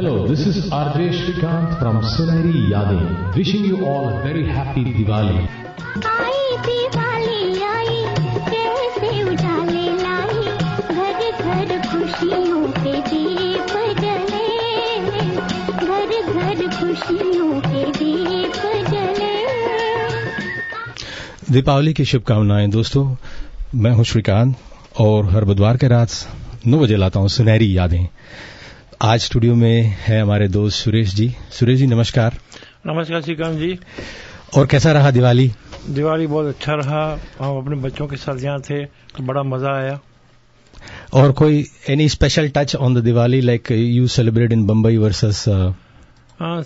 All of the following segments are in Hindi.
Hello, this is RJ Shrikant from Suneri Yadein, wishing you all a very happy Diwali. आई दिवाली आई कैसे उजाले लाई घर घर खुशियों के दीप जले घर घर खुशियों के दीप जले। दीपावली की शुभकामनाएं दोस्तों। मैं हूं श्रीकांत और हर बुधवार के रात 9 बजे लाता हूं सुनहरी यादें। आज स्टूडियो में है हमारे दोस्त सुरेश जी। सुरेश जी नमस्कार। नमस्कार श्रीकांत जी। और कैसा रहा दिवाली? दिवाली बहुत अच्छा रहा। हम अपने बच्चों के साथ यहाँ थे तो बड़ा मजा आया। और कोई any special touch on the Diwali like you celebrate in Bombay versus?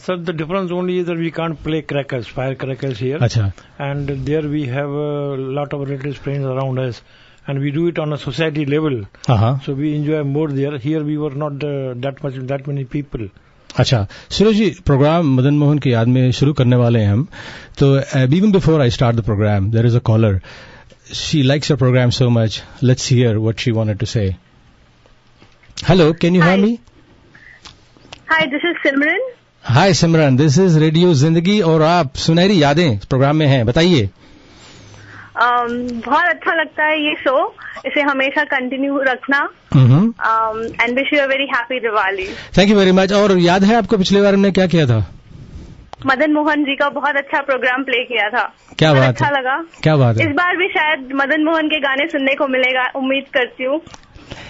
Sir, the difference only is that we can't play crackers, firecrackers here. अच्छा। And there we have a lot of relatives, friends around us, and we do it on a society level. So we enjoy more there. Here we were not that many people. अच्छा सुरेश जी, प्रोग्राम मदन मोहन की याद में शुरू करने वाले हैं हम। तो even before I start the program, there is a caller. She likes your program so much. Let's hear what she wanted to say. Hello, can you hear me? Hi, this is Simran. Hi Simran, this is radio जिंदगी और आप सुनहरी यादें प्रोग्राम में हैं। बताइए। बहुत अच्छा लगता है ये शो, इसे हमेशा कंटिन्यू रखना। And wish you a very happy Diwali. Thank you very much. और याद है आपको पिछले बार हमने क्या किया था? मदन मोहन जी का बहुत अच्छा प्रोग्राम प्ले किया था। क्या बात अच्छा है? लगा। क्या बात है? इस बार भी शायद मदन मोहन के गाने सुनने को मिलेगा, उम्मीद करती हूँ।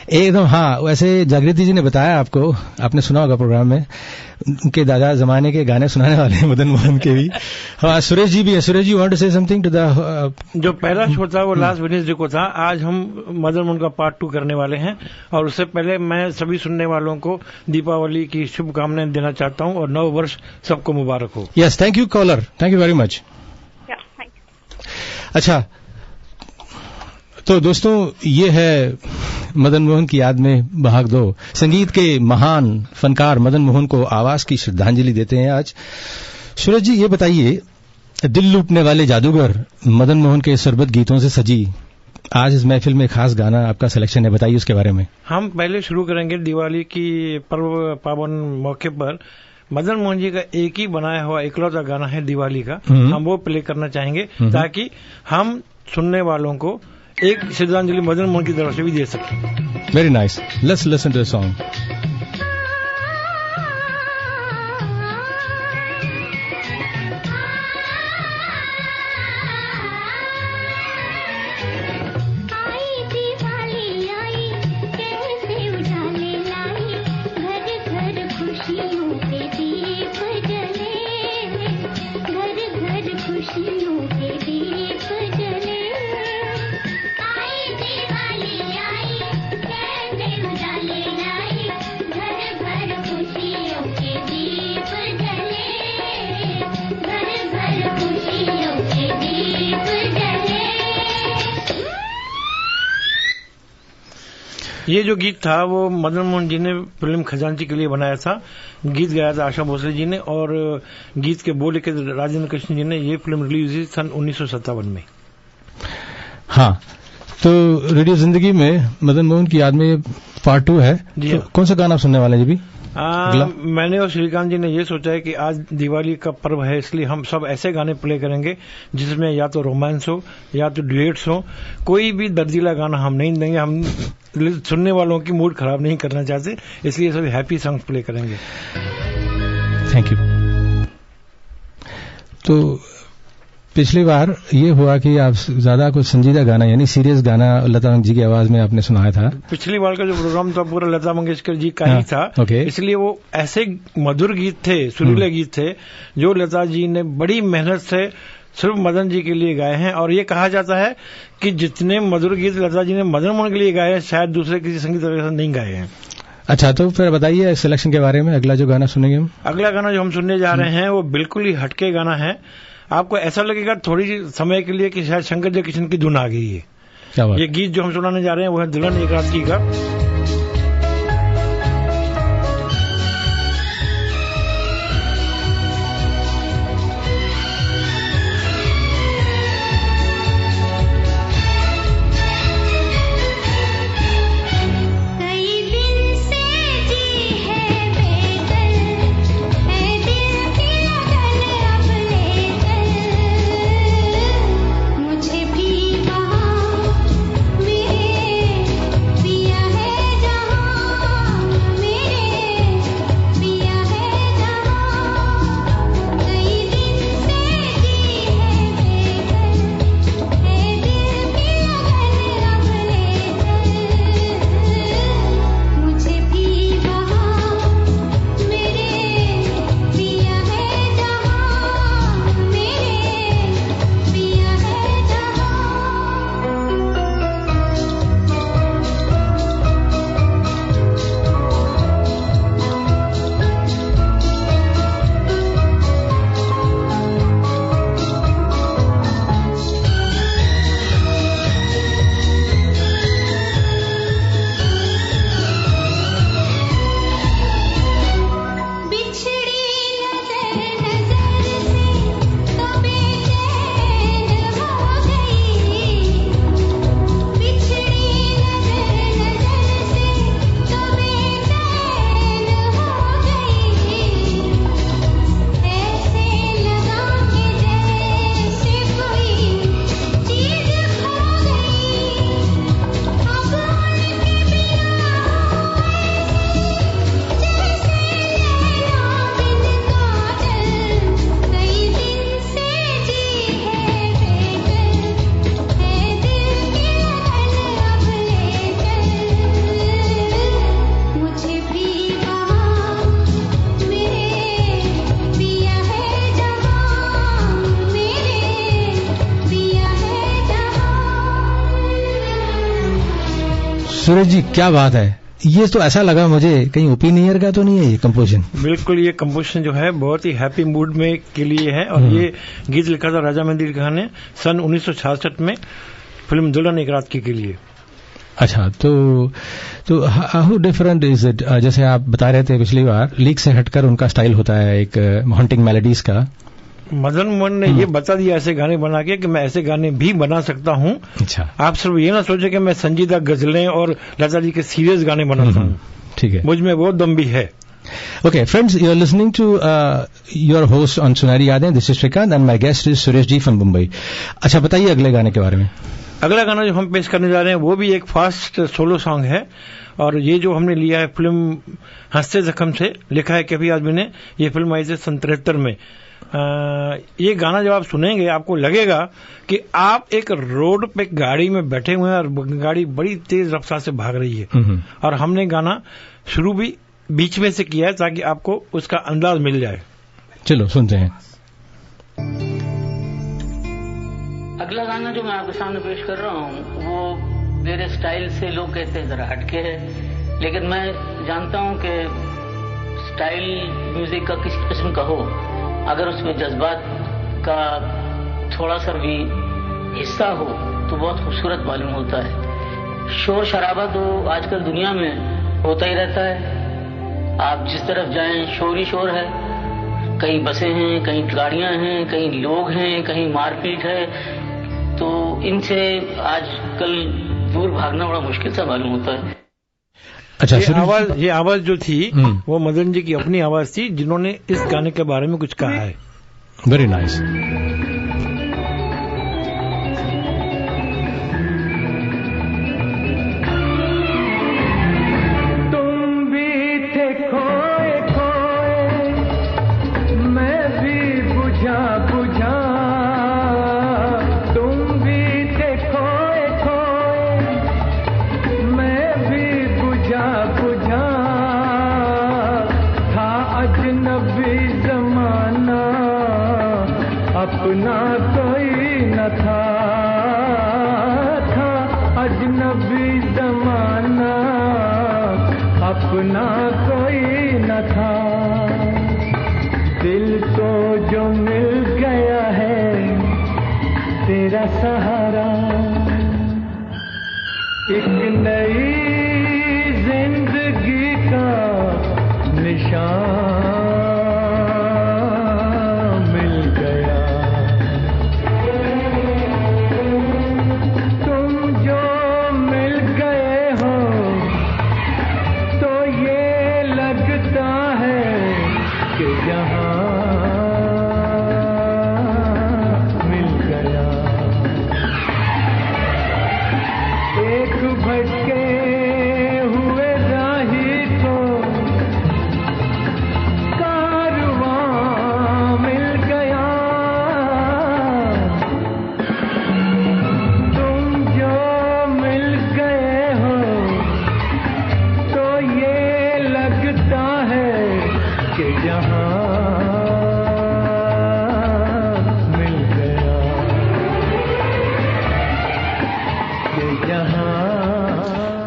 एकदम। हाँ, वैसे जागृति जी ने बताया आपको, आपने सुना होगा प्रोग्राम में, उनके दादा जमाने के गाने सुनाने वाले हैं मदन मोहन के भी। हाँ, सुरेश जी भी है। Suresh ji want to say something to the जो पहला शो था वो लास्ट वेडनेसडे को था। आज हम मदन मोहन का पार्ट 2 करने वाले हैं और उससे पहले मैं सभी सुनने वालों को दीपावली की शुभकामनाएं देना चाहता हूं और नव वर्ष सबको मुबारक हो। Yes, thank you caller, thank you very much. अच्छा, तो दोस्तों ये है मदन मोहन की याद में भाग 2। संगीत के महान फनकार मदन मोहन को आवाज की श्रद्धांजलि देते हैं आज। सूरज जी ये बताइए, दिल लूटने वाले जादूगर मदन मोहन के सरबत गीतों से सजी आज इस महफिल में खास गाना आपका सिलेक्शन है, बताइए उसके बारे में। हम पहले शुरू करेंगे दिवाली की पर्व पावन मौके पर मदन मोहन जी का एक ही बनाया हुआ इकलौता गाना है दिवाली का। हम वो प्ले करना चाहेंगे ताकि हम सुनने वालों को एक श्रद्धांजलि मदन मोहन की तरफ से भी दे सकें। Very nice, let's listen to the song. ये जो गीत था वो मदन मोहन जी ने फिल्म खजांची के लिए बनाया था। गीत गाया था आशा भोसले जी ने और गीत के बोल लिखे राजेंद्र कृष्ण जी ने। ये फिल्म रिलीज हुई सन 1957 में। हाँ, तो रेडियो जिंदगी में मदन मोहन की याद में पार्ट 2 है। तो कौन सा गाना आप सुनने वाले हैं जी? मैंने और श्रीकांत जी ने ये सोचा है कि आज दिवाली का पर्व है, इसलिए हम सब ऐसे गाने प्ले करेंगे जिसमें या तो रोमांस हो या तो ड्यूएट्स हो। कोई भी दर्जीला गाना हम नहीं देंगे। हम सुनने वालों की मूड खराब नहीं करना चाहते, इसलिए सभी हैप्पी सॉन्ग्स प्ले करेंगे। Thank you. तो पिछली बार ये हुआ कि आप ज्यादा कुछ संजीदा गाना यानी सीरियस गाना लता जी की आवाज में आपने सुनाया था। पिछली बार का जो प्रोग्राम था पूरा लता मंगेशकर जी का ही था। इसलिए वो ऐसे मधुर गीत थे, सुरीले गीत थे जो लता जी ने बड़ी मेहनत से सिर्फ मदन जी के लिए गाए हैं। और ये कहा जाता है कि जितने मधुर गीत लता जी ने मदन मोहन के लिए गाए हैं शायद दूसरे किसी संगीत के नहीं गाए हैं। अच्छा, तो फिर बताइए सिलेक्शन के बारे में। अगला जो गाना सुनेंगे हम, अगला गाना जो हम सुनने जा रहे हैं वो बिल्कुल ही हटके गाना है। आपको ऐसा लगेगा थोड़ी समय के लिए कि शायद शंकर जयकिशन की धुन आ गई है। क्या बात? ये गीत जो हम सुनाने जा रहे हैं वो है दुल्हन एक रात की का। कई दिन से जी है बेदर्द सूरज जी क्या बात है, ये तो ऐसा लगा मुझे कहीं ओपिनियर का तो नहीं है ये कंपोजिशन? बिल्कुल, ये कंपोजिशन जो है बहुत ही हैप्पी मूड में के लिए है और ये गीत लिखा था राजा मेहंदी खान ने सन 1966 में फिल्म दुल्हन एक रात की के लिए। अच्छा, तो हाउ डिफरेंट इज इट? जैसे आप बता रहे थे पिछली बार, लीक से हटकर उनका स्टाइल होता है एक हॉन्टिंग मेलोडीज का। मदन मोहन ने ये बता दिया ऐसे गाने बना के कि मैं ऐसे गाने भी बना सकता हूँ। अच्छा, आप सिर्फ ये ना सोचे कि मैं संजीदा गजलें और लता जी के सीरियस गाने बनाता हूँ। ठीक है, मुझ में वो दम भी है। Okay, friends, you're listening to your host on सुनहरी यादें. This is Shrikant and my guest is Suresh ji from Mumbai. अच्छा, बताइए अगले गाने के बारे में। अगला गाना जो हम पेश करने जा रहे हैं वो भी एक फास्ट सोलो सॉन्ग है और ये जो हमने लिया है फिल्म हंसते जख्म से, लिखा है कभी आदमी ने। ये फिल्म आई थी सन 73 में। ये गाना जब आप सुनेंगे आपको लगेगा कि आप एक रोड पे गाड़ी में बैठे हुए हैं और गाड़ी बड़ी तेज रफ्तार से भाग रही है और हमने गाना शुरू भी बीच में से किया है ताकि आपको उसका अंदाज मिल जाए। चलो सुनते हैं। अगला गाना जो मैं आपके सामने पेश कर रहा हूँ वो मेरे स्टाइल से लोग कहते हैं जरा हटके है, लेकिन मैं जानता हूँ कि स्टाइल म्यूजिक का किस किस्म का हो, अगर उसमें जज्बात का थोड़ा सा भी हिस्सा हो तो बहुत खूबसूरत मालूम होता है। शोर शराबा तो आजकल दुनिया में होता ही रहता है, आप जिस तरफ जाएं शोर ही शोर है। कहीं बसें हैं, कहीं गाड़ियां हैं, कहीं लोग हैं, कहीं मारपीट है, तो इनसे आजकल दूर भागना बड़ा मुश्किल सा मालूम होता है। अच्छा, ये आवाज जो थी वो मदन जी की अपनी आवाज थी जिन्होंने इस गाने के बारे में कुछ कहा है। Very nice. अपना कोई न था अजनबी जमाना, अपना कोई न था। दिल को जो मिल गया है तेरा सहारा, एक नई जिंदगी का निशान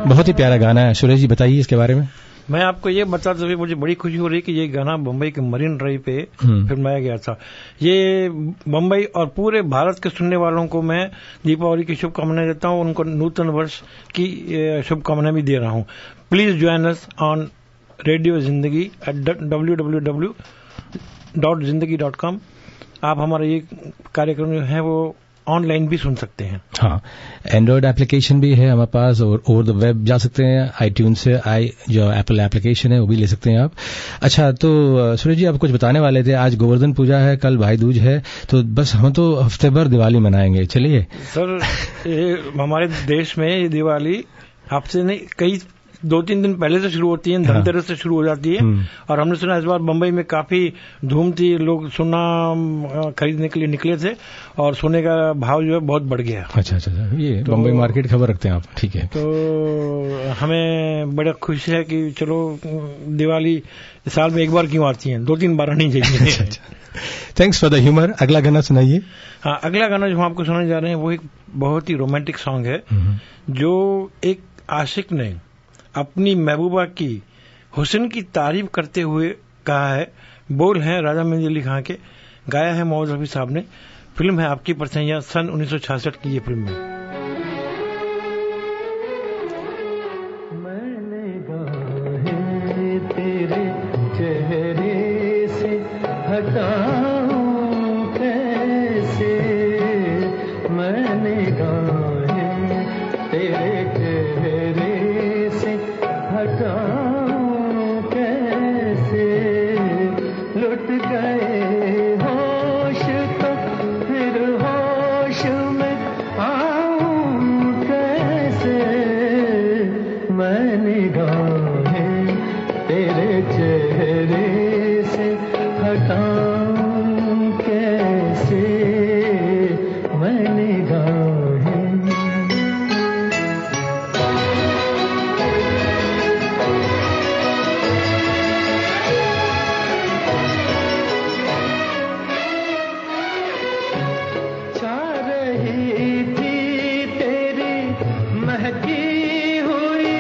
बहुत ही प्यारा गाना है। सुरेश जी बताइए इसके बारे में। मैं आपको ये बताते हुए मुझे बड़ी खुशी हो रही है कि ये गाना बम्बई के मरीन ड्राइव पे फिल्माया गया था। ये बम्बई और पूरे भारत के सुनने वालों को मैं दीपावली की शुभकामनाएं देता हूँ, उनको नूतन वर्ष की शुभकामनाएं भी दे रहा हूँ। Please join us on radio जिंदगी एट www.zindagi.com। आप हमारा ये कार्यक्रम जो है वो ऑनलाइन भी सुन सकते हैं। हाँ, एंड्रॉयड एप्लीकेशन भी है हमारे पास और ओवर द वेब जा सकते हैं, आईट्यून से जो एप्पल एप्लीकेशन है वो भी ले सकते हैं आप। अच्छा, तो सुरेश जी आप कुछ बताने वाले थे। आज गोवर्धन पूजा है, कल भाई दूज है, तो बस हम तो हफ्ते भर दिवाली मनाएंगे। चलिए सर, हमारे देश में ये दिवाली हफ्ते नहीं कई 2-3 दिन पहले से शुरू होती है, धनतेरस से शुरू हो जाती है। और हमने सुना इस बार बम्बई में काफी धूम थी, लोग सोना खरीदने के लिए निकले थे और सोने का भाव जो है बहुत बढ़ गया। अच्छा, ये तो बम्बई मार्केट खबर रखते हैं आप। ठीक है, तो हमें बड़ा खुशी है कि चलो दिवाली साल में एक बार क्यों आती है, 2-3 बार नहीं चाहिए। Thanks for the humour. अगला गाना सुनाइए। हाँ, अगला गाना जो हम आपको सुनाने जा रहे हैं वो एक बहुत ही रोमांटिक सॉन्ग है जो एक आशिक ने अपनी महबूबा की हुस्न की तारीफ करते हुए कहा है। बोल हैं राजा मेहंदी अली खां के, गाया है मोहम्मद रफी साहब ने। फिल्म है आपकी परछाइयां, सन 1966 की ये फिल्म है। मैंने गाहे तेरे चेहरे से हटाऊं कैसे, मैंने गाहे तेरे चेहरे से हटाऊं कैसे, लुट गए होश तो फिर होश में आऊं कैसे, मैंने गाहे तेरे चेहरे से हटाऊं कैसे, मैंने गाहे। छा रही थी तेरी महकी हुई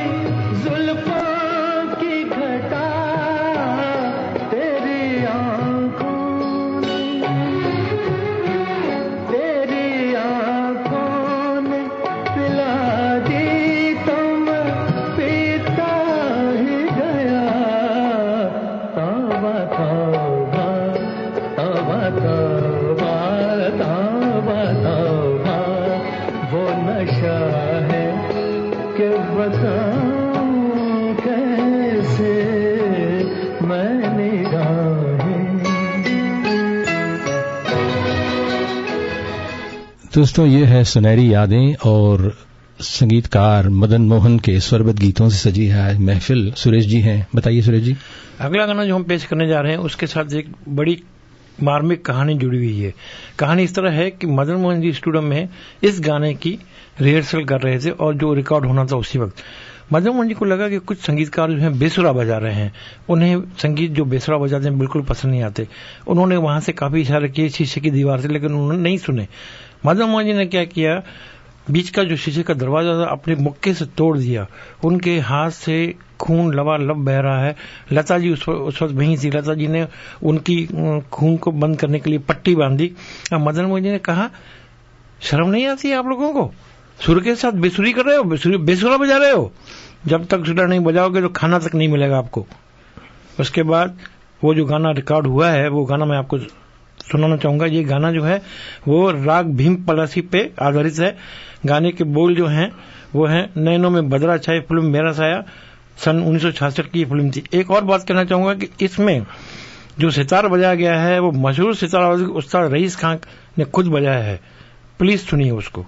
जुल्फों की घटा, तेरी आंखों ने पिला दी तो मैं पीता ही गया, तौबा तौबा तौबा तौबा तौबा तौबा, वो नशा है कि बताऊं कैसे, मैंने गाहे। दोस्तों, ये है सुनहरी यादें और संगीतकार मदन मोहन के स्वरबद्ध गीतों से सजी है महफिल। सुरेश जी हैं, बताइए सुरेश जी। अगला गाना जो हम पेश करने जा रहे हैं उसके साथ एक बड़ी मार्मिक कहानी जुड़ी हुई है। कहानी इस तरह है कि मदन मोहन जी स्टूडियो में इस गाने की रिहर्सल कर रहे थे और जो रिकॉर्ड होना था उसी वक्त मदन मोहन जी को लगा कि कुछ संगीतकार जो हैं बेसुरा बजा रहे हैं, उन्हें संगीत जो बेसुरा बजाते हैं बिल्कुल पसंद नहीं आते। उन्होंने वहां से काफी इशारे किए शीशे की दीवार से, लेकिन उन्होंने नहीं सुने। मदन मोहन जी ने क्या किया, बीच का जो शीशे का दरवाजा था अपने मुक्के से तोड़ दिया। उनके हाथ से खून लबालब बह रहा है। लता जी उस वक्त वहीं थी। लता जी ने उनकी खून को बंद करने के लिए पट्टी बांधी। मदन मोहन जी ने कहा, शर्म नहीं आती आप लोगों को? सुर के साथ बेसुरी कर रहे हो, बेसुरा बजा रहे हो। जब तक सुर नहीं बजाओगे तो खाना तक नहीं मिलेगा आपको। उसके बाद वो जो गाना रिकॉर्ड हुआ है वो गाना मैं आपको सुनाना चाहूंगा। ये गाना जो है वो राग भीम पलासी पे आधारित है। गाने के बोल जो हैं वो हैं, नैनों में बदरा छाए, फिल्म मेरा साया, सन 1966 की फिल्म थी। एक और बात कहना चाहूंगा कि इसमें जो सितार बजाया गया है वो मशहूर सितार उस्ताद रईस खान ने खुद बजाया है। प्लीज सुनिए उसको।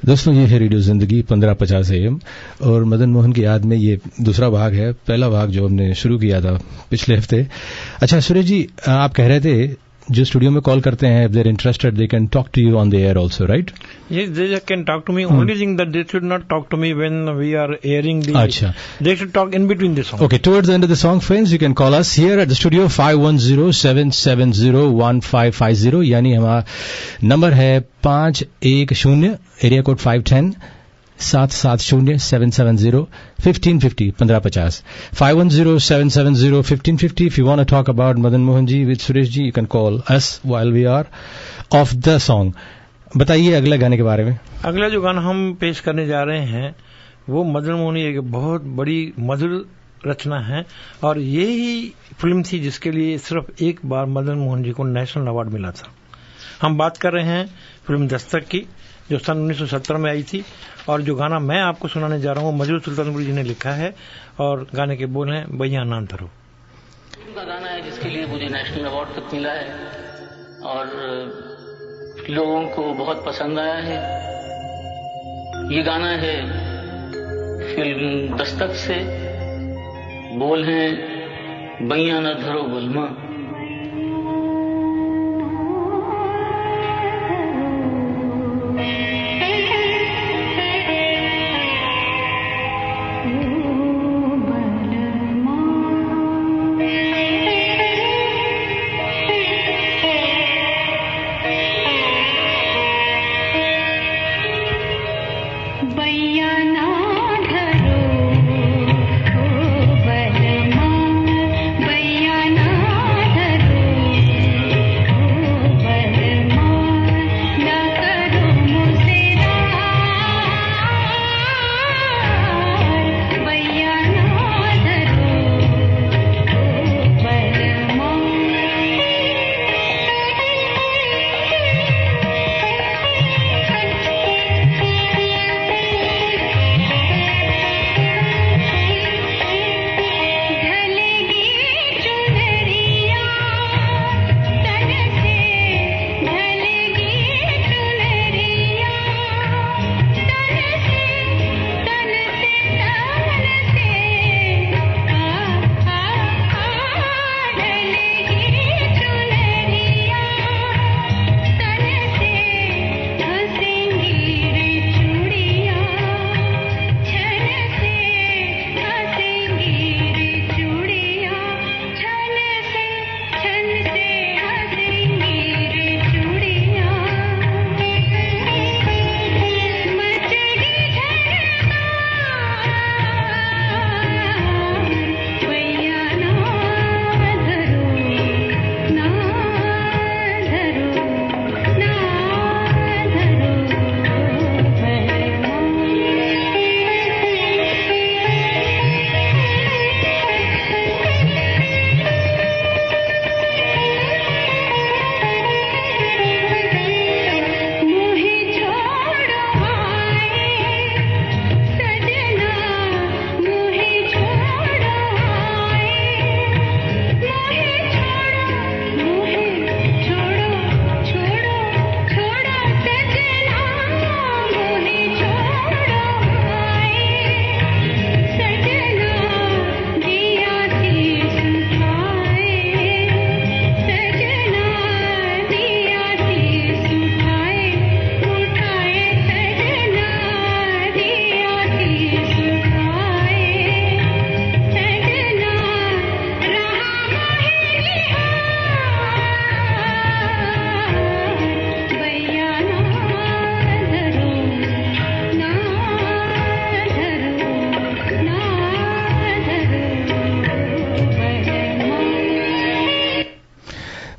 दोस्तों ये है रेडियो जिंदगी 1550 AM और मदन मोहन की याद में ये दूसरा भाग है। पहला भाग जो हमने शुरू किया था पिछले हफ्ते। अच्छा सुरेश जी, आप कह रहे थे जो स्टूडियो में कॉल करते हैं, if they're interested, they can talk to you on the air also, right? Yes, they can talk to me. Only thing that they should not talk to me when we are airing the... Achha. They should talk in between the song. Okay, towards the end of the song, friends, you can call us here at the studio 510-770-1550, यानी हमारा नंबर है 510, area code 510, 770-770-1550, 1550. 510-770-1550. If you want to talk about Madan Mohan ji with Suresh ji, you can call us while we are off the song. बताइए अगले गाने के बारे में। अगला जो गाना हम पेश करने जा रहे हैं वो मदन मोहन की एक बहुत बड़ी मधुर रचना है और यही फिल्म थी जिसके लिए सिर्फ एक बार मदन मोहन जी को नेशनल अवार्ड मिला था। हम बात कर रहे हैं फिल्म दस्तक की जो सन 1970 में आई थी और जो गाना मैं आपको सुनाने जा रहा हूँ मजरूर सुल्तानपुरी जी ने लिखा है और गाने के बोल हैं भैया ना धरो। का गाना है जिसके लिए मुझे नेशनल अवार्ड तक मिला है और लोगों को बहुत पसंद आया है। ये गाना है फिल्म दस्तक से, बोल हैं भैया ना धरो बलमा।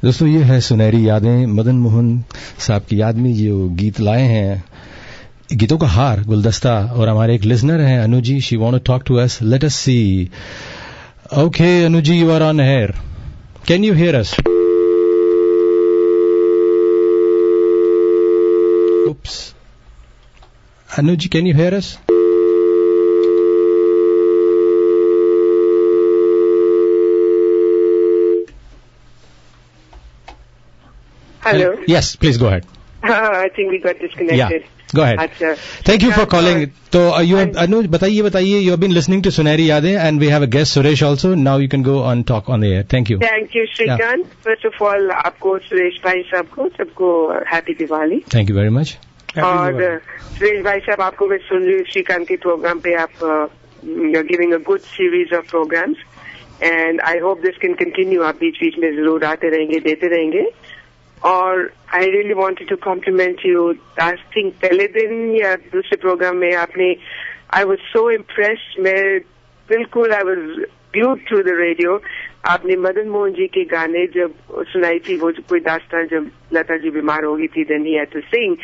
दोस्तों ये है सुनहरी यादें। मदन मोहन साहब की याद में जो गीत लाए हैं, गीतों का हार गुलदस्ता, और हमारे एक लिसनर हैं Anu ji, she want to talk to us, let us see. Okay Anu ji, you are on air, can you hear us? oops Anu ji, can you hear us? Hello. Yes, please go ahead. I think we got disconnected. Yeah, go ahead. Achha. Thank you for calling. So, Anuj, बताइए, you have been listening to Sunehri Yaadein, and we have a guest, Suresh, also. Now you can go on talk on the air. Thank you. Thank you, Shrikant. Yeah. First of all, आपको सुरेश भाई सबको happy Diwali. Thank you very much. और सुरेश भाई साहब, आपको मैं सुन रही हूँ श्रीकांत के प्रोग्राम पे, आप you're giving a good series of programs, and I hope this can continue. आप बीच बीच में जरूर आते रहेंगे, देते रहेंगे. और I really wanted to compliment you. I think पहले दिन या दूसरे प्रोग्राम में आपने, I was so impressed. मैं बिल्कुल I was glued to the radio. आपने मदन मोहन जी के गाने जब सुनाई थी, वो कोई दास्तान जब लता जी बीमार हो गई थी, then he had to sing,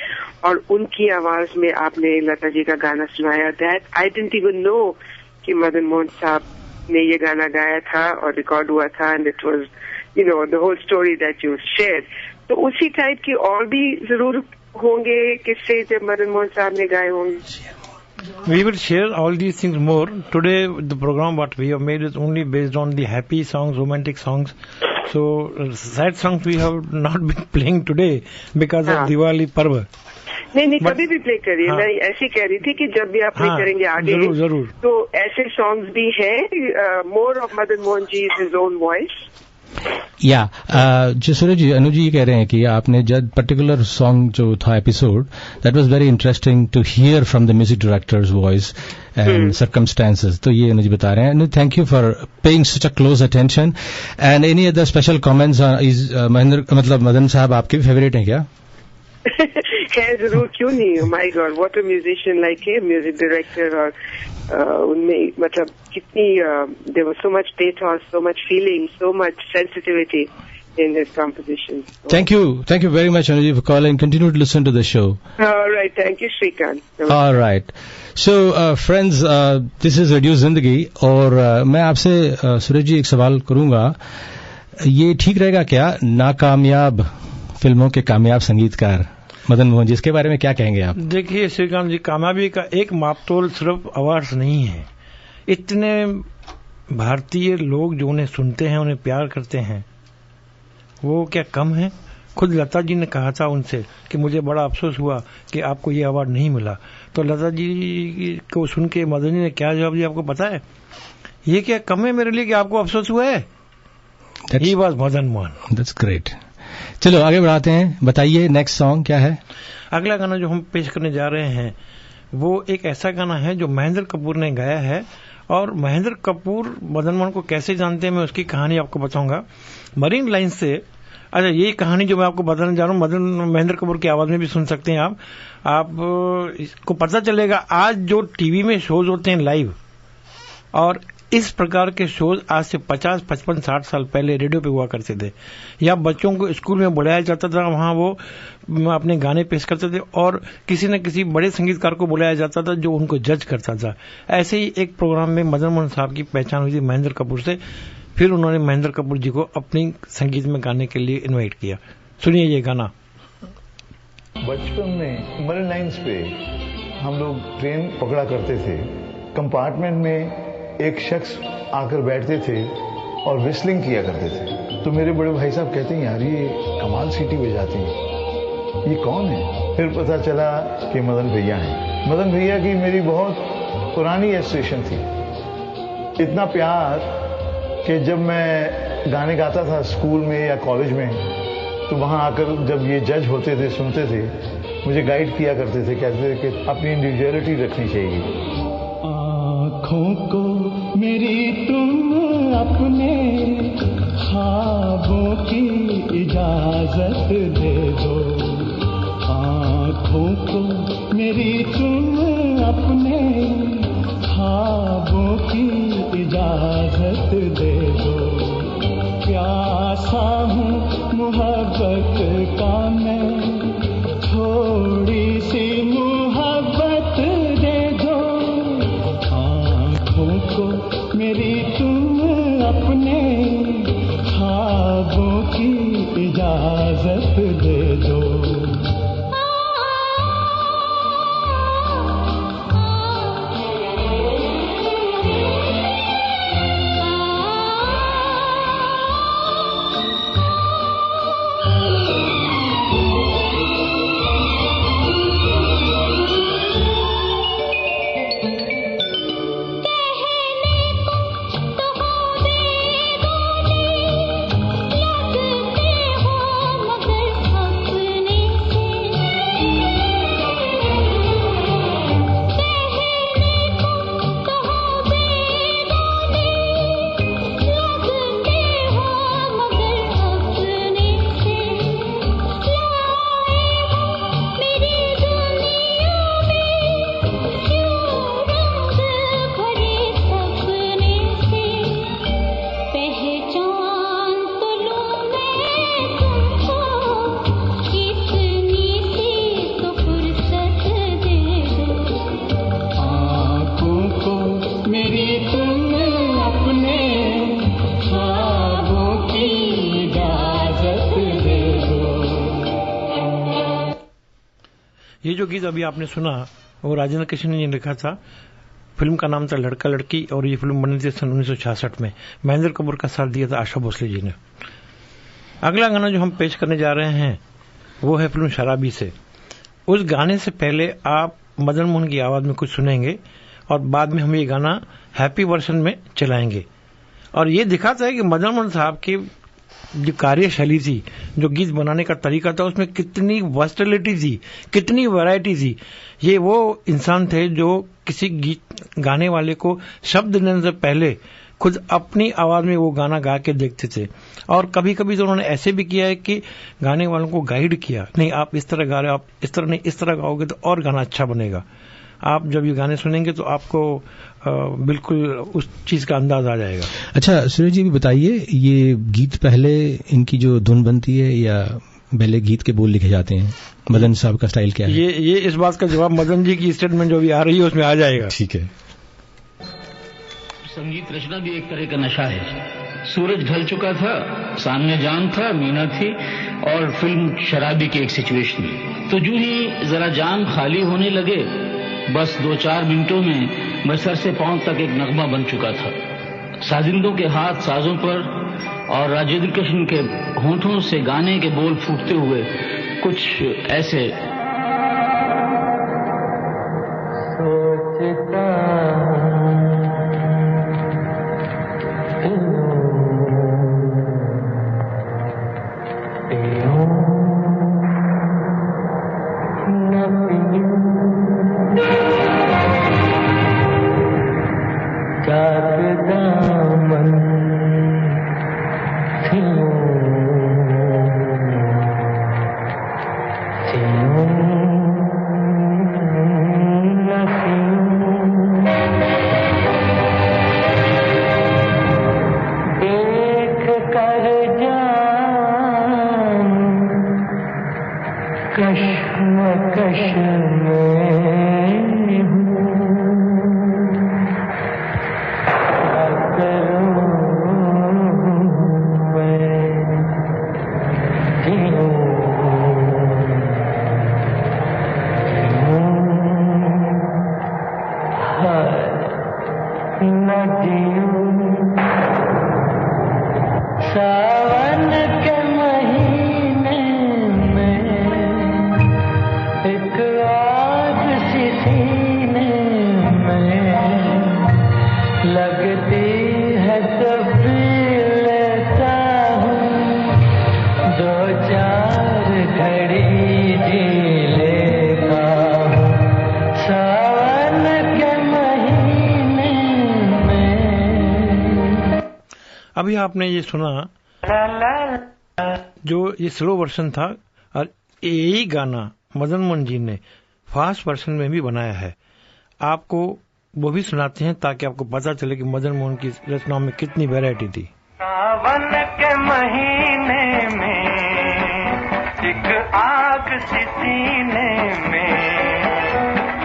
और उनकी आवाज में आपने लता जी का गाना सुनाया. That I didn't even know कि मदन मोहन साहब ने ये गाना गाया था और रिकॉर्ड हुआ था, and it was, you know, the whole story that you shared. तो उसी टाइप की और भी जरूर होंगे किस्से जब मदन मोहन साहब ने गाए होंगे. We will share all these things more. Today, the program what we have made is only based on the happy songs, romantic songs. So, sad songs we have not been playing today because of Diwali Parva. नहीं कभी भी प्ले करिए. मैं ऐसी कह रही थी कि जब भी आप प्ले करेंगे आगे जरूर. तो ऐसे सॉन्ग्स भी हैं. More of Madan Mohan ji is his own voice. या जो सूरज जी, अनुज जी कह रहे हैं कि आपने जब पर्टिकुलर सॉन्ग जो था episode, that was very interesting to hear from the music directors voice and circumstances. तो ये अनुज बता रहे हैं. Thank you for paying such a close attention. And any other special comments? Mahendra, मतलब मदन साहब आपके फेवरेट हैं क्या? है जरूर, क्यों नहीं. My god, what a musician, like a music director. और उनमें मतलब कितनी there was so much pathos, so much feeling, so much sensitivity in his composition. Thank you very much, Anuji, for calling. Continue to listen to the show. All right, thank you, Shrikant. All right. So, friends, this is Radio Zindagi, और मैं आपसे सूरज जी एक सवाल करूंगा. ये ठीक रहेगा क्या, नाकामयाब फिल्मों के कामयाब संगीतकार मदन मोहन जी, इसके बारे में क्या कहेंगे आप? देखिए श्रीकांत जी, कामयाबी का एक मापतोल सिर्फ अवार्ड्स नहीं है. इतने भारतीय लोग जो उन्हें सुनते हैं, उन्हें प्यार करते हैं, वो क्या कम है? खुद लता जी ने कहा था उनसे कि मुझे बड़ा अफसोस हुआ कि आपको ये अवार्ड नहीं मिला. तो लता जी को सुन के मदन जी ने क्या जवाब दिया आपको पता है? ये क्या कम है मेरे लिए कि आपको अफसोस हुआ है? He was Madan Mohan. That's great. चलो आगे बढ़ाते हैं. बताइए नेक्स्ट सॉन्ग क्या है? अगला गाना जो हम पेश करने जा रहे हैं वो एक ऐसा गाना है जो महेंद्र कपूर ने गाया है. और महेंद्र कपूर मदन मोहन को कैसे जानते हैं, मैं उसकी कहानी आपको बताऊंगा. मरीन लाइन से, अच्छा ये कहानी जो मैं आपको बताने जा रहा हूँ महेंद्र कपूर की आवाज में भी सुन सकते हैं आप इसको पता चलेगा. आज जो टीवी में शोज होते हैं लाइव, और इस प्रकार के शोज आज से 50, 55, 60 साल पहले रेडियो पे हुआ करते थे, या बच्चों को स्कूल में बुलाया जाता था, वहां वो अपने गाने पेश करते थे, और किसी न किसी बड़े संगीतकार को बुलाया जाता था जो उनको जज करता था. ऐसे ही एक प्रोग्राम में मदन मोहन साहब की पहचान हुई थी महेंद्र कपूर से. फिर उन्होंने महेंद्र कपूर जी को अपनी संगीत में गाने के लिए इन्वाइट किया. सुनिए ये गाना. बचपन में मरीन लाइन्स पे हम लोग ट्रेन पकड़ा करते थे. कंपार्टमेंट में एक शख्स आकर बैठते थे और विस्लिंग किया करते थे. तो मेरे बड़े भाई साहब कहते हैं यार ये कमाल सीटी बजाती है, ये कौन है? फिर पता चला कि मदन भैया हैं. मदन भैया की मेरी बहुत पुरानी एसोसिएशन थी. इतना प्यार कि जब मैं गाने गाता था स्कूल में या कॉलेज में, तो वहां आकर जब ये जज होते थे, सुनते थे, मुझे गाइड किया करते थे, कहते थे कि अपनी इंडिविजुअलिटी रखनी चाहिए. आँखों को मेरी तुम अपने ख्वाबों की इजाजत दे दो. आँखों को मेरी तुम अपने ख्वाबों की इजाजत दे दो. प्यासा हूँ मोहब्बत का मैं, थोड़ी सी मोहब्बत दे दो. आँखों को मेरी तुम अपने ख्वाबों की इजाजत दे दो. मेरी तुम अपने ख्वाबों की इजाजत दे दो। ये जो गीत अभी आपने सुना वो राजेंद्र कृष्ण ने लिखा था। फिल्म का नाम था लड़का लड़की और ये फिल्म बनी थी सन 1966 में। महेंद्र कपूर का साथ दिया था आशा भोसले जी ने। अगला गाना जो हम पेश करने जा रहे हैं वो है फिल्म शराबी से। उस गाने से पहले आप मदन मोहन की आवाज में कुछ सुनेंगे और बाद में हम ये गाना हैप्पी वर्जन में चलाएंगे। और ये दिखाता है कि मदन मोहन साहब की जो कार्यशैली थी, जो गीत बनाने का तरीका था, उसमें कितनी वर्सटिलिटी थी, कितनी वैरायटी थी। ये वो इंसान थे जो किसी गीत गाने वाले को शब्द देने से पहले खुद अपनी आवाज में वो गाना गा के देखते थे। और कभी कभी तो उन्होंने ऐसे भी किया है कि गाने वालों को गाइड किया, नहीं आप इस तरह गा रहे हो, आप इस तरह नहीं, इस तरह गाओगे तो और गाना अच्छा बनेगा। आप जब ये गाने सुनेंगे तो आपको बिल्कुल उस चीज का अंदाज आ जाएगा। अच्छा सुरेश जी भी बताइए, ये गीत पहले इनकी जो धुन बनती है या पहले गीत के बोल लिखे जाते हैं? मदन साहब का स्टाइल क्या है? ये इस बात का जवाब मदन जी की स्टेटमेंट जो भी आ रही है उसमें आ जाएगा। ठीक है। संगीत रचना भी एक तरह का नशा है। सूरज ढल चुका था, सामने जान था, मीना थी और फिल्म शराबी की एक सिचुएशन। तो जो ही जरा जान खाली होने लगे, बस 2-4 मिनटों में मैं सर से पांव तक एक नगमा बन चुका था। साजिंदों के हाथ साजों पर और राजेंद्र कृष्ण के होंठों से गाने के बोल फूटते हुए कुछ ऐसे। सोचता सावन के महीने में एक आग सी सीने में लगती है तो पी लेता हूँ, 2-4 घड़ी जी लेता हूँ। सावन के महीने में। अभी आपने ये सुना जो ये स्लो वर्जन था और यही गाना मदन मोहन जी ने फास्ट वर्जन में भी बनाया है। आपको वो भी सुनाते हैं ताकि आपको पता चले कि मदन मोहन की रचनाओं में कितनी वैरायटी थी। सावन के महीने में एक आग सी सीने में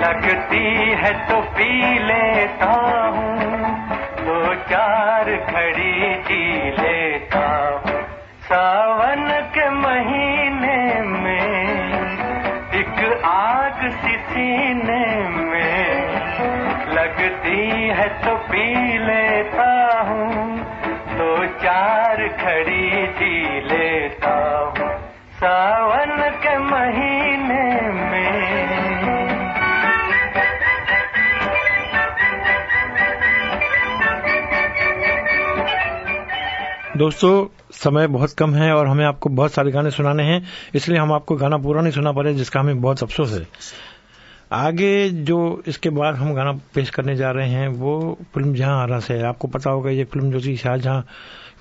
लगती है तो पी लेता हूँ, 2-4 घड़ी जी लेता हूँ। सावन के महीने में एक आग सी सीने में लगती है तो पी लेता हूँ, 2-4 घड़ी जी लेता हूँ। सावन के महीने में। दोस्तों समय बहुत कम है और हमें आपको बहुत सारे गाने सुनाने हैं, इसलिए हम आपको गाना पूरा नहीं सुना पा रहे, जिसका हमें बहुत अफसोस है। आगे जो इसके बाद हम गाना पेश करने जा रहे हैं वो फिल्म जहां आरा से है। आपको पता होगा ये फिल्म जो थी शाहजहां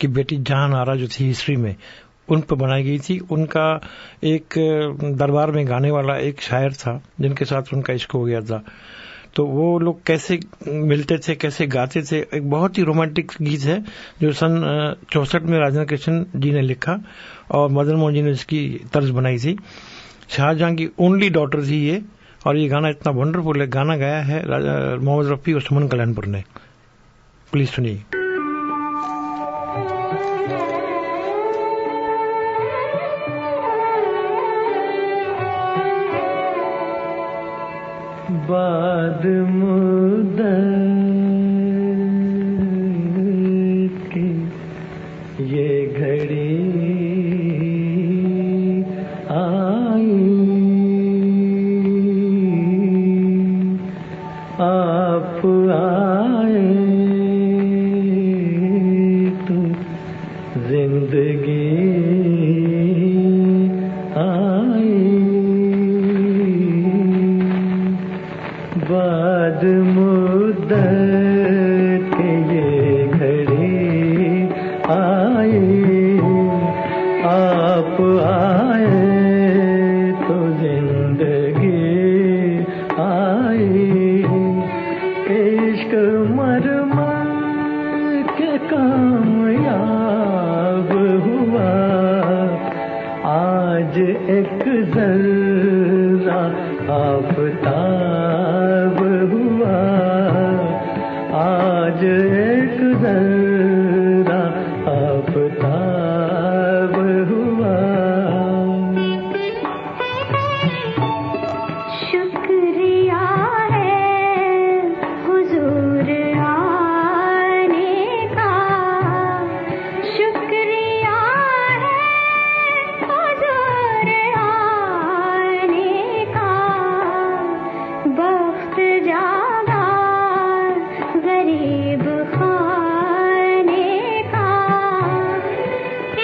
की बेटी जहां आरा जो थी हिस्ट्री में, उन पर बनाई गई थी। उनका एक दरबार में गाने वाला एक शायर था जिनके साथ उनका इश्क हो गया था। तो वो लोग कैसे मिलते थे, कैसे गाते थे, एक बहुत ही रोमांटिक गीत है जो सन 64 में राजेंद्र कृष्ण जी ने लिखा और मदन मोहन जी ने इसकी तर्ज बनाई थी। शाहजहां की ओनली डॉटर थी ये, और ये गाना इतना वंडरफुल है। गाना गाया है मोहम्मद रफी और सुमन कल्याणपुर ने। प्लीज सुनिए। बाद मुद्दत की ये घड़ी आई, आप आए तो जिंदगी आई। बाद मुद्दत ये घड़ी आई, आप आए तो जिंदगी आई। इश्क मरमर के कामयाब हुआ, आज एक जर्रा आफताब हुआ, आज एक जर्रा आफताब हुआ। शुक्रिया है हुजूर आने का, शुक्रिया है हुजूर आने का। वक्त जागा गरीब खाने का,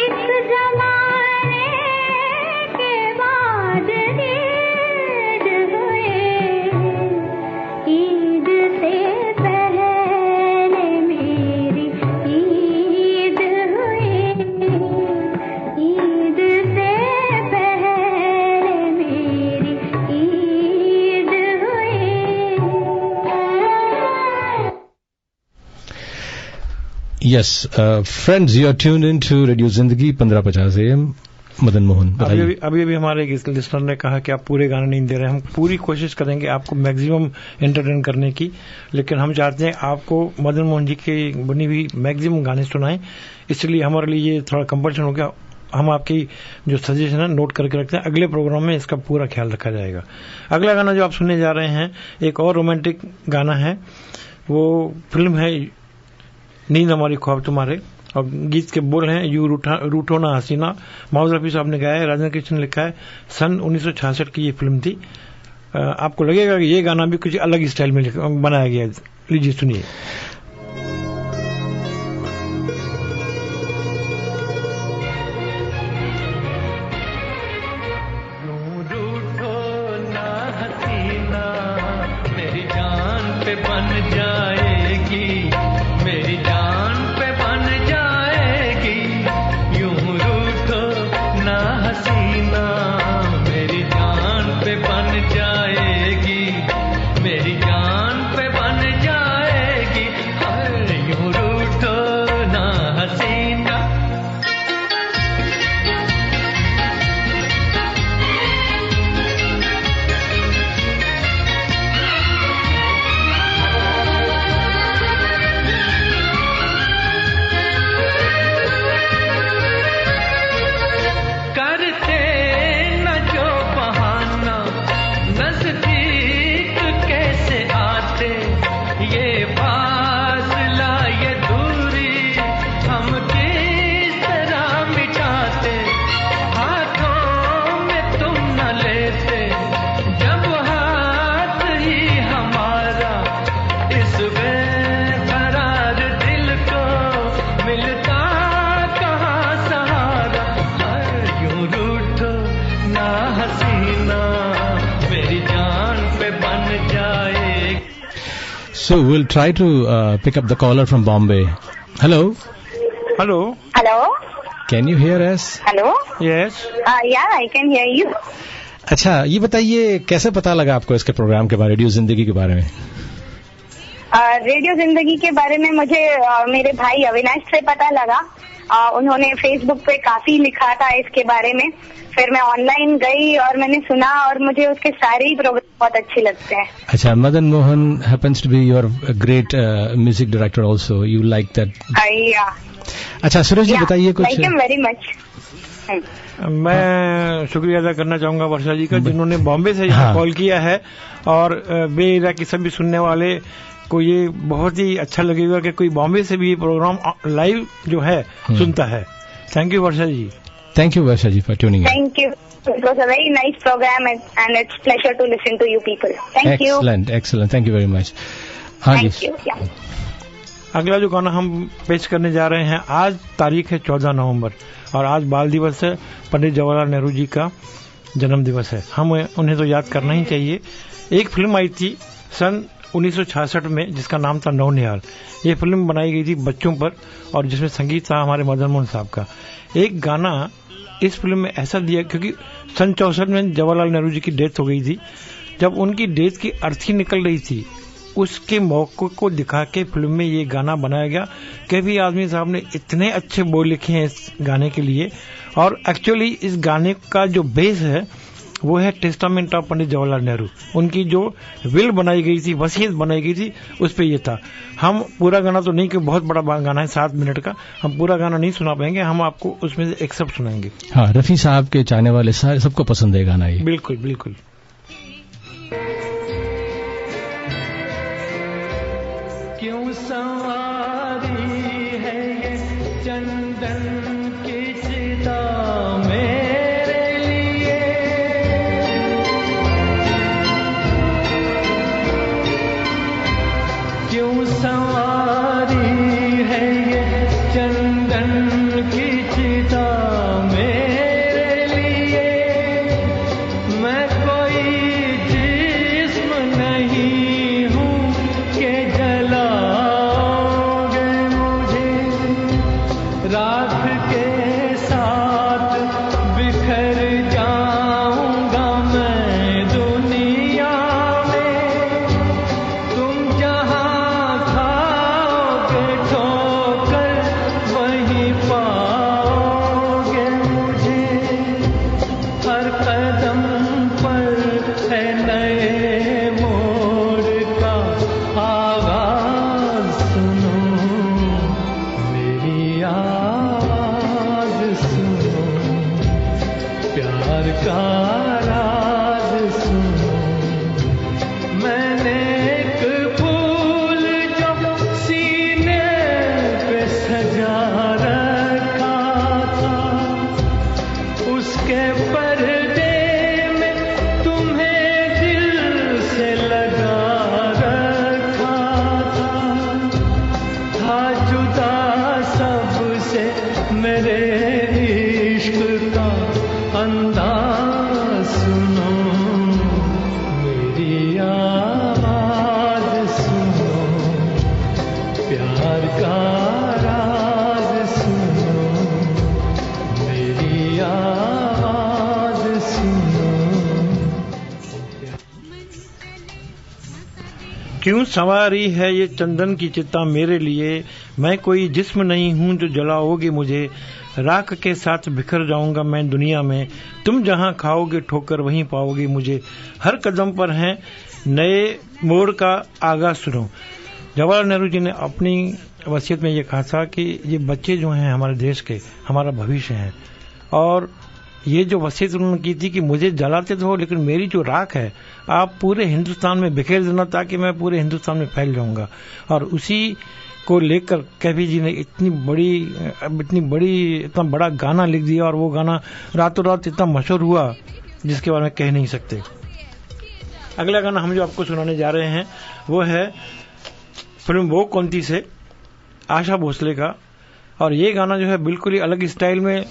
एक जमाने के बाद ईद हुए, ईद से पहले मेरी ईद हुई, ईद से पहले मेरी ईद हुई। Yes, friends, you are tuned into Radio Zindagi 1550 AM. Madan Mohan, अभी हमारे एक लिसनर ने कहा कि आप पूरे गाने नहीं दे रहे। हम पूरी कोशिश करेंगे आपको मैक्सिमम एंटरटेन करने की, लेकिन हम चाहते हैं आपको मदन मोहन जी की बनी हुई मैक्सिमम गाने सुनाएं। इसलिए हमारे लिए ये थोड़ा कंपल्शन हो गया। हम आपकी जो सजेशन है नोट करके रखते हैं, अगले प्रोग्राम में इसका पूरा ख्याल रखा जाएगा। अगला गाना जो आप सुनने जा रहे हैं एक और रोमांटिक गाना है। वो फिल्म है नींद हमारी ख्वाब तुम्हारे, और गीत के बोल हैं यू रूठो ना हसीना। मोहम्मद रफी साहब ने गाया है, राजन कृष्ण ने लिखा है। सन 1966 की ये फिल्म थी। आपको लगेगा कि ये गाना भी कुछ अलग स्टाइल में बनाया गया है। लीजिए सुनिए। So we'll try to pick up the caller from Bombay. Hello. Hello. Can you hear us? Hello. Yes. Yeah, I can hear you. अच्छा, ये बताइए कैसे पता लगा आपको इसके प्रोग्राम के बारे, रेडियो जिंदगी के बारे में? रेडियो जिंदगी के बारे में मुझे मेरे भाई अविनाश से पता लगा। उन्होंने फेसबुक पे काफी लिखा था इसके बारे में। फिर मैं ऑनलाइन गई और मैंने सुना और मुझे उसके सारे ही प्रोग्राम बहुत अच्छे लगते हैं। अच्छा, Madan Mohan happens to be your great music director also, you like that? अच्छा सुरेश जी बताइए कुछ। Like him very much. मैं शुक्रिया अदा करना चाहूंगा वर्षा जी का, जिन्होंने बॉम्बे से यहाँ कॉल किया है। और बेरा के सभी सुनने वाले को ये बहुत ही अच्छा लगेगा कि कोई बॉम्बे से भी ये प्रोग्राम लाइव जो है सुनता है। Thank you Varsha ji. Thank you Varsha ji for tuning in. Thank you, it was a very nice programme and it's pleasure to listen to you people. Thank you. Excellent excellent, thank you very much. हाँ जी, अगला जो गाना हम पेश करने जा रहे हैं, आज तारीख है 14 नवंबर और आज बाल दिवस है। पंडित जवाहरलाल नेहरू जी का जन्म दिवस है। हम उन्हें तो याद करना ही चाहिए। एक फिल्म आई थी सन 1966 में जिसका नाम था नौनिहाल। ये फिल्म बनाई गई थी बच्चों पर और जिसमें संगीत था हमारे मदन मोहन साहब का। एक गाना इस फिल्म में ऐसा दिया, क्योंकि सन 64 में जवाहरलाल नेहरू जी की डेथ हो गई थी। जब उनकी डेथ की अर्थी निकल रही थी, उसके मौके को दिखा के फिल्म में ये गाना बनाया गया। केवी आजमी साहब ने इतने अच्छे बोल लिखे हैं इस गाने के लिए। और एक्चुअली इस गाने का जो बेस है वो है टेस्टामेंट ऑफ पंडित जवाहरलाल नेहरू। उनकी जो विल बनाई गई थी, वसीयत बनाई गई थी, उस पे ये था। हम पूरा गाना तो नहीं, क्योंकि बहुत बड़ा गाना है 7 मिनट का, हम पूरा गाना नहीं सुना पाएंगे। हम आपको उसमें से एक सब सुनाएंगे। हाँ, रफी साहब के चाहने वाले सारे सबको पसंद है गाना ये। बिल्कुल बिल्कुल। क्यों सवारी है ये चंदन की चिता मेरे लिए, क्यों सवारी है ये चंदन की चिता मेरे लिए। मैं कोई जिस्म नहीं हूँ के जलाओगे मुझे, राख के साथ बिखर जाऊंगा मैं दुनिया में। तुम जहाँ खाओगे ठोकर वहीं पाओगे मुझे। हर कदम पर है नए मोड़ का आवाज सुनो, मेरी आवाज सुनो, प्यार का राज सुनो। मैंने एक फूल जो सीने पे सजा रखा था, उसके पर्दे में तुम्हें दिल से लगा रखा था जुदा सबसे मेरे इश्क का अंदाज सुनो, मेरी आवाज सुनो, प्यार का राज सुनो, मेरी आवाज सुनो। क्यों सवारी है ये चंदन की चिता मेरे लिए। मैं कोई जिस्म नहीं हूँ जो जलाओगे मुझे, राख के साथ बिखर जाऊंगा मैं दुनिया में। तुम जहाँ खाओगे ठोकर वहीं पाओगे मुझे। हर कदम पर है नए मोड़ का आगाज सुनो। जवाहरलाल नेहरू जी ने अपनी वसीयत में ये कहा था कि ये बच्चे जो हैं हमारे देश के, हमारा भविष्य है। और ये जो वसीयत उन्होंने की थी कि मुझे जलाते तो हो, लेकिन मेरी जो राख है आप पूरे हिंदुस्तान में बिखेर देना, ताकि मैं पूरे हिंदुस्तान में फैल जाऊंगा। और उसी को लेकर केवी जी ने इतना बड़ा गाना लिख दिया, और वो गाना रातों रात इतना मशहूर हुआ जिसके बारे में कह नहीं सकते। अगला गाना हम जो आपको सुनाने जा रहे हैं वो है फिल्म वो कौन थी से आशा भोसले का। और ये गाना जो है बिल्कुल ही अलग स्टाइल में।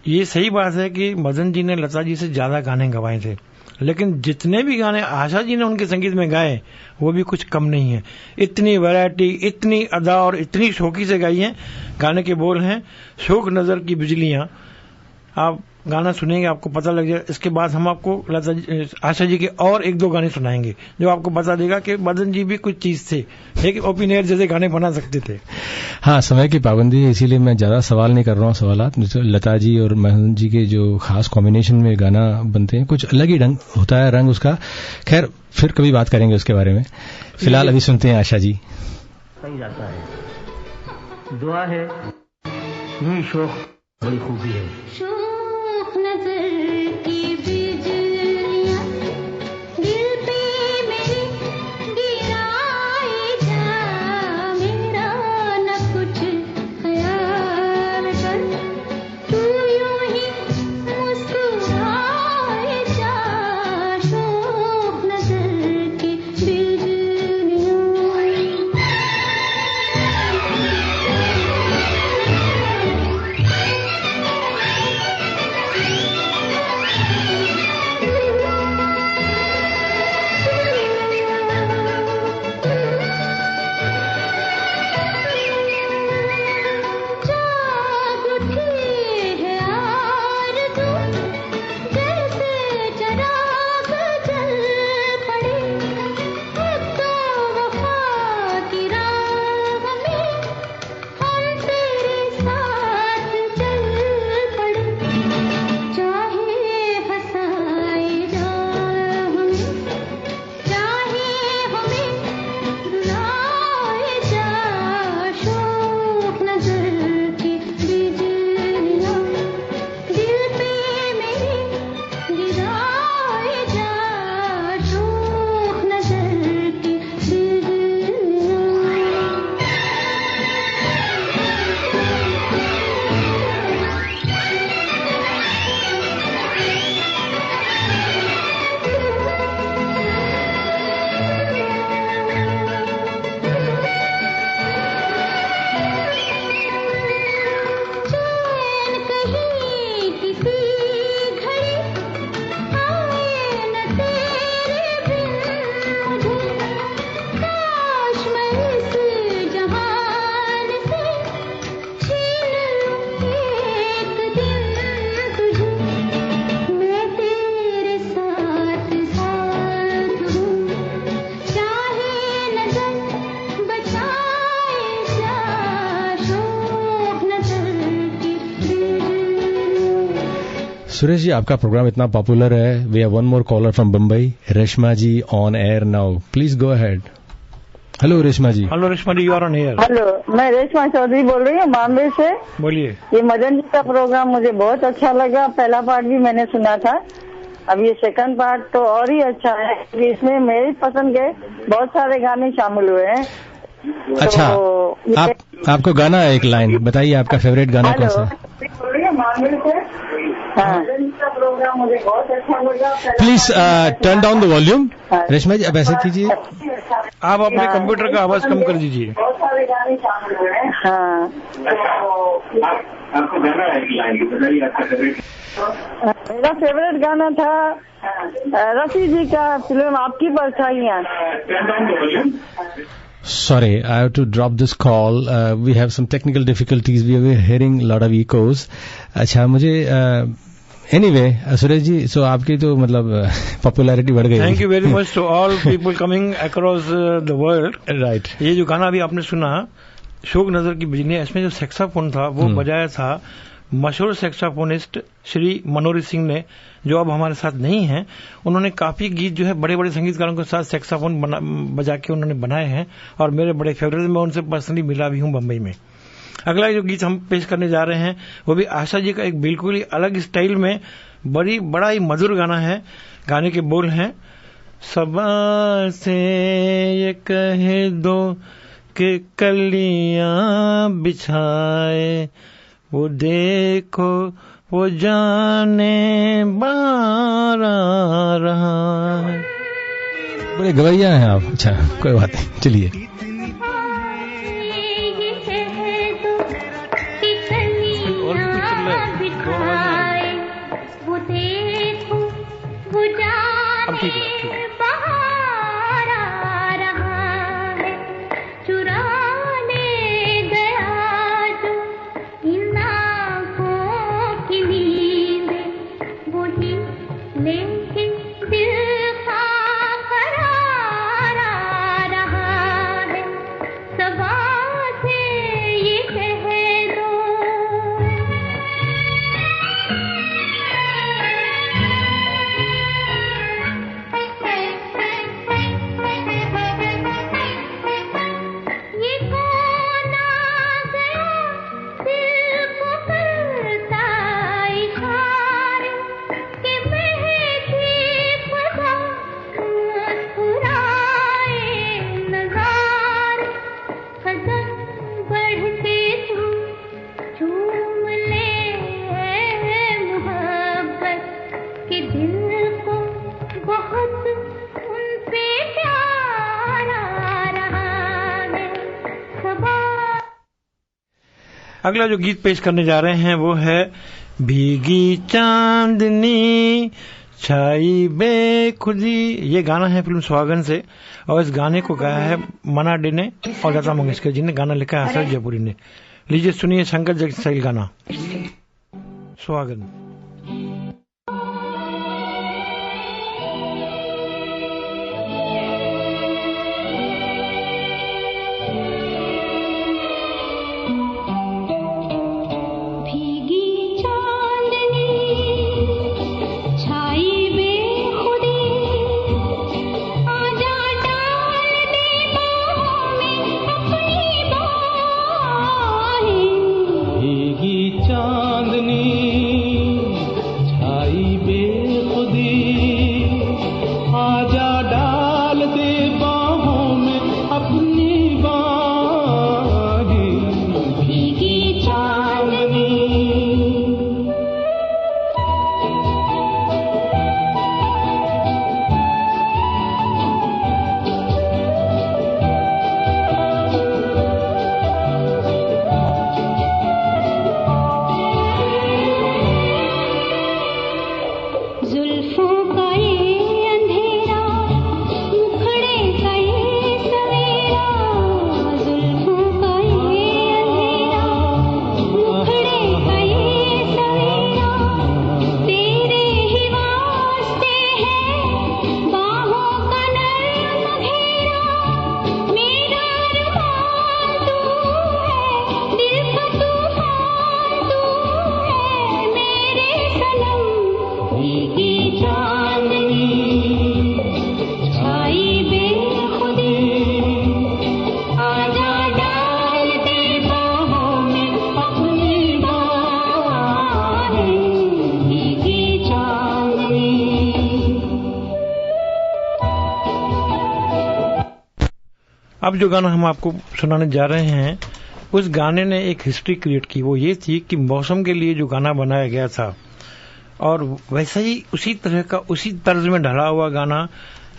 ये सही बात है कि मदन जी ने लता जी से ज्यादा गाने गवाए थे, लेकिन जितने भी गाने आशा जी ने उनके संगीत में गाए वो भी कुछ कम नहीं है। इतनी वैरायटी, इतनी अदा और इतनी शौकी से गाई है। गाने के बोल हैं शोक नजर की बिजलियां। आप गाना सुनेंगे आपको पता लग जाएगा। इसके बाद हम आपको आशा जी के और 1-2 गाने सुनाएंगे जो आपको बता देगा कि मदन जी भी कुछ चीज थे, एक ओपिनियर जैसे गाने बना सकते थे। हाँ, समय की पाबंदी है, इसीलिए मैं ज्यादा सवाल नहीं कर रहा हूँ। सवालात लता जी और मदन जी के जो खास कॉम्बिनेशन में गाना बनते हैं, कुछ अलग ही ढंग होता है, रंग उसका। खैर, फिर कभी बात करेंगे उसके बारे में। फिलहाल अभी सुनते हैं आशा जी। सही जाता है, दुआ है, ये शौक बड़ी खूबी है। शौक नजर की बिजलियां दिल पे मेरे गिराए जा, मेरा न कुछ ख्याल कर, तू यूं ही मुस्कुराए जा। शौक नजर की बिजलियां सुरेश जी, आपका प्रोग्राम इतना पॉपुलर है। We have one more caller from Bombay, Reshma ji on air now, please go ahead. Hello Reshma ji. Hello Reshma ji, you are on air. Hello, मैं रेशमा चौधरी बोल रही हूँ बॉम्बे से। बोलिए। ये मदन जी का प्रोग्राम मुझे बहुत अच्छा लगा। पहला पार्ट भी मैंने सुना था, अब ये सेकंड पार्ट तो और ही अच्छा है। इसमें मेरी पसंद के बहुत सारे गाने शामिल हुए हैं। अच्छा, तो आपको गाना एक लाइन बताइए, आपका फेवरेट गाना कौन सा? Please turn down the volume. Reshma ji, अब ऐसे कीजिए, आप अपने कंप्यूटर का आवाज कम कर दीजिए। हाँ, आपको गाना एक लाइन बताइए, आपका फेवरेट। मेरा फेवरेट गाना था रफी जी का फिल्म आपकी परछाइयाँ। Sorry, I have to drop this call. We have some technical difficulties. We are hearing a lot of echoes. अच्छा, मुझे anyway, सुरेश जी, so आपकी तो मतलब पॉपुलैरिटी बढ़ गई। Thank you very much to all people coming across the world. Right. ये जो गाना अभी आपने सुना, शौक नजर की बिजलियां, इसमें जो सेक्साफोन था वो बजाया था मशहूर सेक्साफोनिस्ट श्री मनोहर सिंह ने, जो अब हमारे साथ नहीं हैं। उन्होंने काफी गीत जो है बड़े बड़े संगीतकारों के साथ सेक्साफोन बजा के उन्होंने बनाए हैं और मेरे बड़े फेवरेट। मैं उनसे पर्सनली मिला भी हूं बम्बई में। अगला जो गीत हम पेश करने जा रहे हैं वो भी आशा जी का एक बिल्कुल ही अलग स्टाइल में बड़ा ही मधुर गाना है। गाने के बोल हैं, सबा से ये कह दो कि कलियां बिछाए, वो देखो वो जाने बाहर आ रहा है। बड़े गवैया हैं आप। अच्छा, कोई बात नहीं, चलिए। अब ठीक है। अगला जो गीत पेश करने जा रहे हैं वो है भीगी चांदनी छाई बेखुदी। ये गाना है फिल्म सुहागन से और इस गाने को गाया है मना डे ने और लता मंगेशकर जी ने। गाना लिखा है हसन जयपुरी ने। लीजिए सुनिए शंकर जगसाई गाना सुहागन। अब जो गाना हम आपको सुनाने जा रहे हैं उस गाने ने एक हिस्ट्री क्रिएट की। वो ये थी कि मौसम के लिए जो गाना बनाया गया था और वैसा ही उसी तरह का उसी तर्ज में ढला हुआ गाना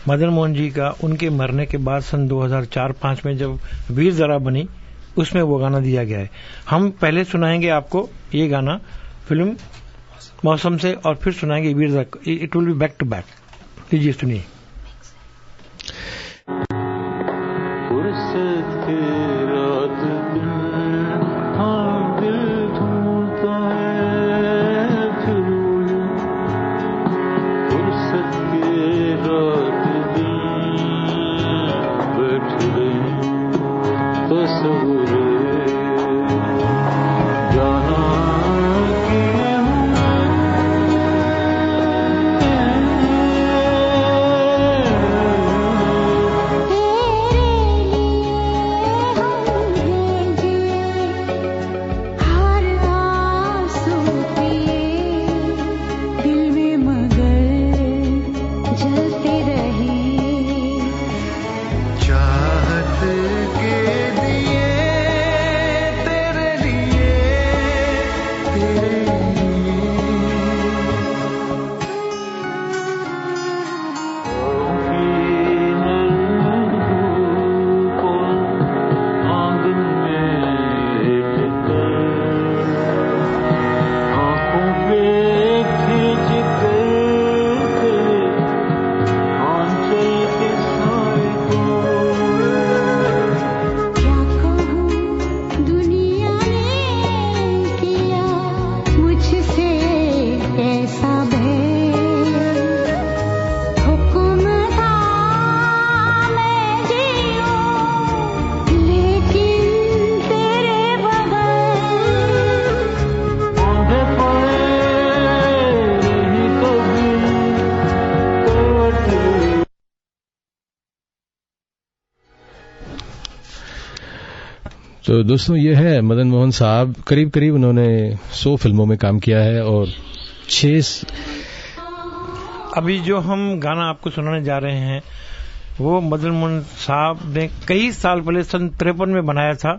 मदन मोहन जी का उनके मरने के बाद सन 2004-05 में जब वीर ज़रा बनी उसमें वो गाना दिया गया है। हम पहले सुनाएंगे आपको ये गाना फिल्म मौसम से और फिर सुनाएंगे Veer Zaara. It will be back to back. लीजिए सुनिए। तो दोस्तों ये है मदन मोहन साहब। करीब करीब उन्होंने 100 फिल्मों में काम किया है और 6। अभी जो हम गाना आपको सुनाने जा रहे हैं वो मदन मोहन साहब ने कई साल पहले सन 53 में बनाया था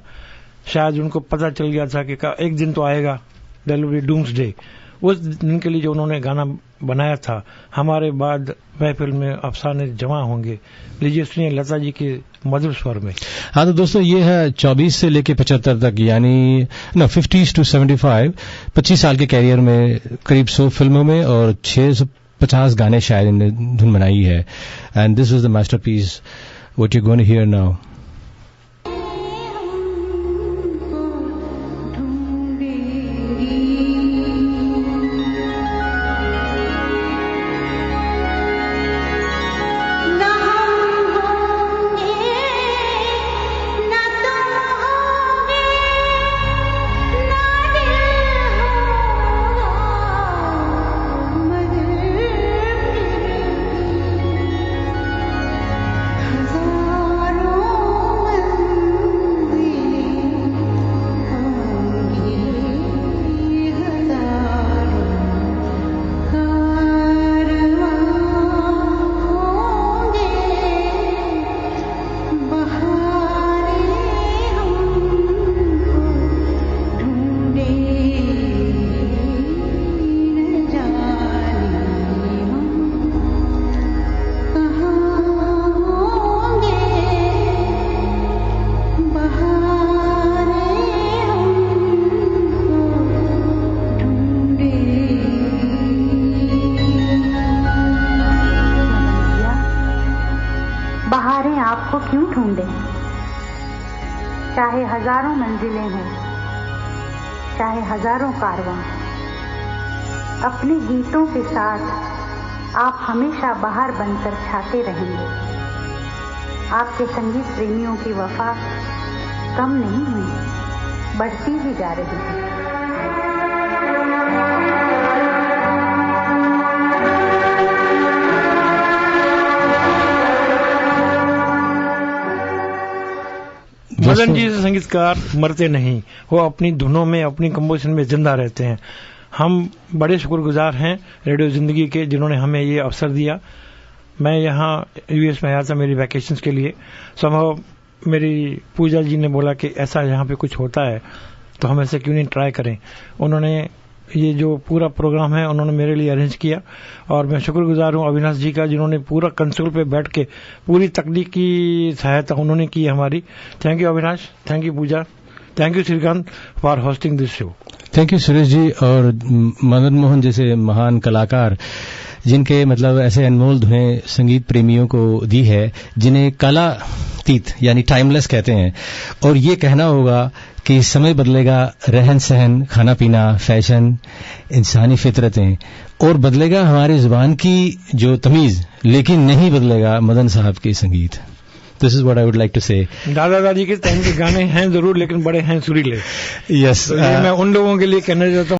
शायद उनको पता चल गया था कि एक दिन तो आएगा, देयर विल बी डूम्सडे। उस दिन के लिए जो उन्होंने गाना बनाया था, हमारे बाद महफिल में अफसाने जमा होंगे। लीजिए सुनिए लता जी के मधुर स्वर में। हाँ तो दोस्तों ये है 24 से लेके 75 तक, यानी 50 to 75, 25 साल के कैरियर में करीब 100 फिल्मों में और 650 गाने शायद इन्हें धुन बनाई है। And this was the masterpiece what you going to hear now. आपको क्यों ढूंढे, चाहे हजारों मंजिलें हों, चाहे हजारों कारवां, अपने गीतों के साथ आप हमेशा बहार बनकर छाते रहेंगे। आपके संगीत प्रेमियों की वफा कम नहीं हुई, बढ़ती ही जा रही है। मदन जी से संगीतकार मरते नहीं, वो अपनी धुनों में, अपनी कंपोजिशन में जिंदा रहते हैं। हम बड़े शुक्रगुजार हैं रेडियो जिंदगी के, जिन्होंने हमें ये अवसर दिया। मैं यहाँ यूएस में आया था मेरी वैकेशंस के लिए। संभव मेरी पूजा जी ने बोला कि ऐसा यहाँ पे कुछ होता है तो हम ऐसे क्यों नहीं ट्राई करें। उन्होंने ये जो पूरा प्रोग्राम है उन्होंने मेरे लिए अरेंज किया और मैं शुक्रगुजार हूँ अविनाश जी का, जिन्होंने पूरा कंसोल पे बैठ के पूरी तकनीकी सहायता उन्होंने की हमारी। Thank you Avinash, thank you Pooja, thank you Srikanth for hosting this show. Thank you Suresh ji. और मदन मोहन जैसे महान कलाकार जिनके मतलब ऐसे अनमोल धुनें संगीत प्रेमियों को दी है, जिन्हें कालातीत यानी टाइमलेस कहते हैं। और ये कहना होगा कि समय बदलेगा, रहन सहन, खाना पीना, फैशन, इंसानी फितरतें, और बदलेगा हमारी जुबान की जो तमीज, लेकिन नहीं बदलेगा मदन साहब के संगीत। This is what I would like to say. दादा दादी के टाइम के गाने हैं जरूर, लेकिन बड़े हैं सुरीले। यस, मैं उन लोगों के लिए कहना चाहता हूँ